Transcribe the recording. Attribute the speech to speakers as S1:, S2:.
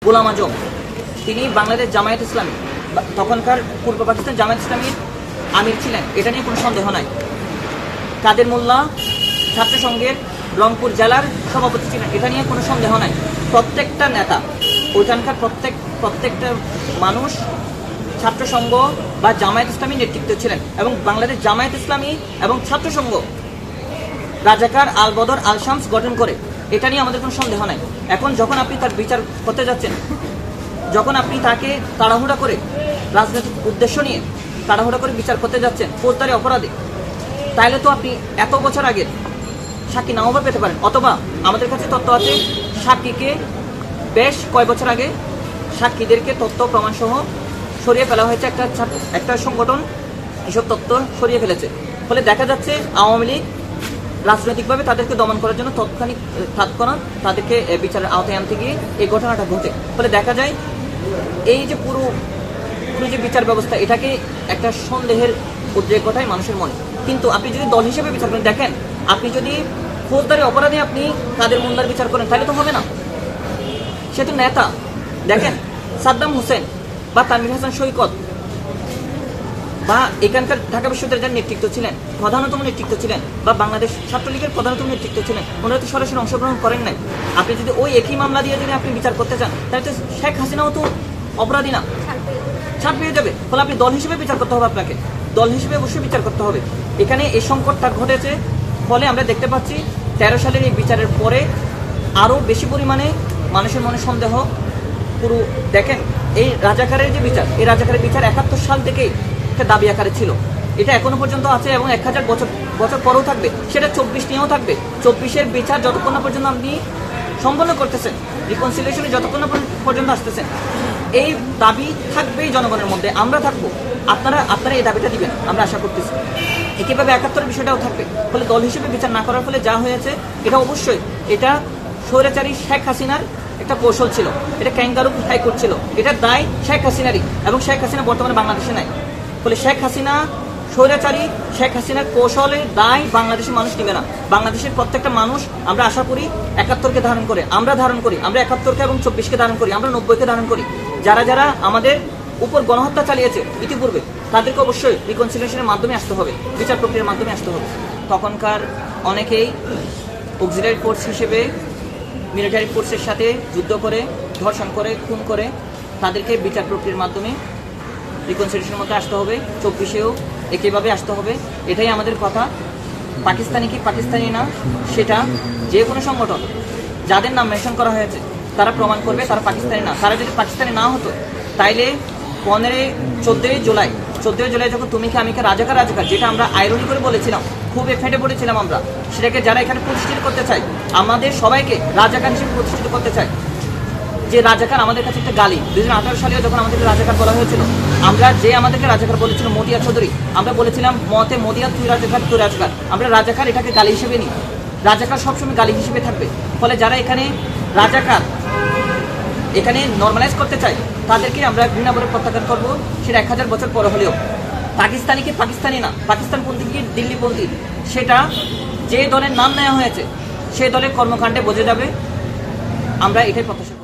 S1: গোলাম আজম, তিনি বাংলাদেশ জামায়াত ইসলামী, তখনকার পূর্ব পাকিস্তান জামায়াত ইসলামীর আমির ছিলেন, এটা নিয়ে কোনো সন্দেহ নাই। কাদের মোল্লা ছাত্র সংঘের রংপুর জেলার সভাপতি ছিলেন, এটা নিয়ে কোনো সন্দেহ নাই। প্রত্যেকটা নেতা, ওইখানকার প্রত্যেকটা মানুষ ছাত্র সংঘ বা জামায়াত ইসলামী নেতৃত্ব ছিলেন, এবং বাংলাদেশ জামায়াত ইসলামী এবং ছাত্র সংঘ রাজাকার আল বদর আল শামস গঠন করে, এটা নিয়ে আমাদের কোনো সন্দেহ নাই। এখন যখন আপনি তার বিচার করতে যাচ্ছেন, যখন আপনি তাকে তাড়াহুড়া করে রাজনৈতিক উদ্দেশ্য নিয়ে তাড়াহুড়া করে বিচার করতে যাচ্ছেন ফৌজদারি অপরাধে, তাহলে তো আপনি এত বছর আগে সাক্ষী নাও বা পেতে পারেন, অথবা আমাদের কাছে তথ্য আছে সাক্ষীকে বেশ কয় বছর আগে সাক্ষীদেরকে তথ্য প্রমাণ সহ সরিয়ে ফেলা হয়েছে, একটা সংগঠন এসব তথ্য সরিয়ে ফেলেছে। ফলে দেখা যাচ্ছে আওয়ামী লীগ রাজনৈতিকভাবে তাদেরকে দমন করার জন্য তৎক্ষণাৎ তাদেরকে বিচারের আওতায় আনতে গিয়ে এই ঘটনাটা ঘটে। ফলে দেখা যায় এই যে পুরো যে বিচার ব্যবস্থা, এটাকে একটা সন্দেহের উদ্রেক ঘটায় মানুষের মনে। কিন্তু আপনি যদি দল হিসেবে বিচার করেন, দেখেন আপনি যদি ফৌজদারি অপরাধে আপনি কাদের মোল্লার বিচার করেন, তাহলে তো হবে না, সে তো নেতা। দেখেন সাদ্দাম হোসেন বা তানভীর হাসান সৈকত বা এখানকার ঢাকা বিশ্ববিদ্যালয়ের নেতৃত্ব ছিলেন, প্রধানতম নেতৃত্ব ছিলেন, বা বাংলাদেশ ছাত্রলীগের প্রধানতম নেতৃত্ব ছিলেন, ওনারা তো সরাসরি অংশগ্রহণ করেন নাই। আপনি যদি ওই একই মামলা দিয়ে যদি আপনি বিচার করতে চান, তাহলে তো শেখ হাসিনাও তো অপরাধী না, ছাড় পেয়ে যাবে। ফলে আপনি দল হিসেবে বিচার করতে হবে, আপনাকে দল হিসেবে অবশ্যই বিচার করতে হবে। এখানে এই সংকটটা ঘটেছে, ফলে আমরা দেখতে পাচ্ছি 13 সালের এই বিচারের পরে আরও বেশি পরিমাণে মানুষের মনে সন্দেহ পুরো। দেখেন এই রাজাকারের যে বিচার, এই রাজাকারের বিচার 71 সাল থেকেই একটা দাবি আকারে ছিল, এটা এখনো পর্যন্ত আছে এবং 1000 বছর পরেও থাকবে, সেটা 24 নিয়েও থাকবে। 24-এর বিচার যতক্ষণ না পর্যন্ত আপনি সম্পন্ন করতেছেন, রিকনসিলিয়েশনে যতক্ষণ না পর্যন্ত আসতেছেন, এই দাবি থাকবেই জনগণের মধ্যে। আমরা থাকবো, আপনারা এই দাবিটা দিবেন, আমরা আশা করতেছি। একইভাবে 71-এর বিষয়টাও থাকবে। ফলে দল হিসেবে বিচার না করার ফলে যা হয়েছে, এটা অবশ্যই এটা স্বৈরাচারী শেখ হাসিনার একটা কৌশল ছিল, এটা ক্যাঙ্গারু হাইকোর্ট ছিল, এটার দায় শেখ হাসিনারই, এবং শেখ হাসিনা বর্তমানে বাংলাদেশে নাই। ফলে শেখ হাসিনা স্বৈরাচারী, শেখ হাসিনার কৌশলের দায় বাংলাদেশের মানুষ নিবে না। বাংলাদেশের প্রত্যেকটা মানুষ, আমরা আশা করি 71-কে ধারণ করে, আমরা 71-কে এবং 24-কে ধারণ করি, আমরা 90-কে ধারণ করি। যারা আমাদের উপর গণহত্যা চালিয়েছে ইতিপূর্বে, তাদেরকে অবশ্যই রিকনসিলিয়েশনের মাধ্যমে আসতে হবে, বিচার প্রক্রিয়ার মাধ্যমে আসতে হবে। তখনকার অনেকেই অক্সিলারি ফোর্স হিসেবে মিলিটারি ফোর্সের সাথে যুদ্ধ করে, ধর্ষণ করে, খুন করে, তাদেরকে বিচার প্রক্রিয়ার মাধ্যমে রিকনসিলিয়েশনের মধ্যে আসতে হবে। 24-এও একইভাবে আসতে হবে, এটাই আমাদের কথা। পাকিস্তানি কি পাকিস্তানি না, সেটা যে কোনো সংগঠন যাদের নাম মেনশন করা হয়েছে তারা প্রমাণ করবে তারা পাকিস্তানি না। তারা যদি পাকিস্তানি না হতো, তাইলে 14ই জুলাই যখন তুমি কি আমি কে রাজাকার, যেটা আমরা আইরনি করে বলেছিলাম, খুব ফেটে পড়েছিলাম আমরা, সেটাকে যারা এখানে প্রতিষ্ঠিত করতে চাই, আমাদের সবাইকে রাজাকার হিসেবে প্রতিষ্ঠিত করতে চাই, যে রাজাকার আমাদের কাছে একটা গালি। 2018 সালে যখন আমাদেরকে রাজাকার বলা হয়েছিল, আমাদেরকে রাজাকার বলেছিল মতিয়া চৌধুরী, আমরা বলেছিলাম মতে মদিয়া তুই রাজাকার, আমরা রাজাকার এটাকে গালি হিসেবে নিই। রাজাকার সবসময় গালি হিসেবে থাকবে। ফলে যারা এখানে রাজাকার এখানে নর্মালাইজ করতে চাই, তাদেরকে আমরা ঘৃণাভরে প্রত্যাখ্যান করবো, সেটা 1000 বছর পরে হলেও। পাকিস্তানি কি পাকিস্তানি না, পাকিস্তানপন্থী কি দিল্লিপন্থী, সেটা যে দলের নাম নেওয়া হয়েছে সেই দলের কর্মকাণ্ডে বোঝা যাবে। আমরা এটাই প্রত্যাশা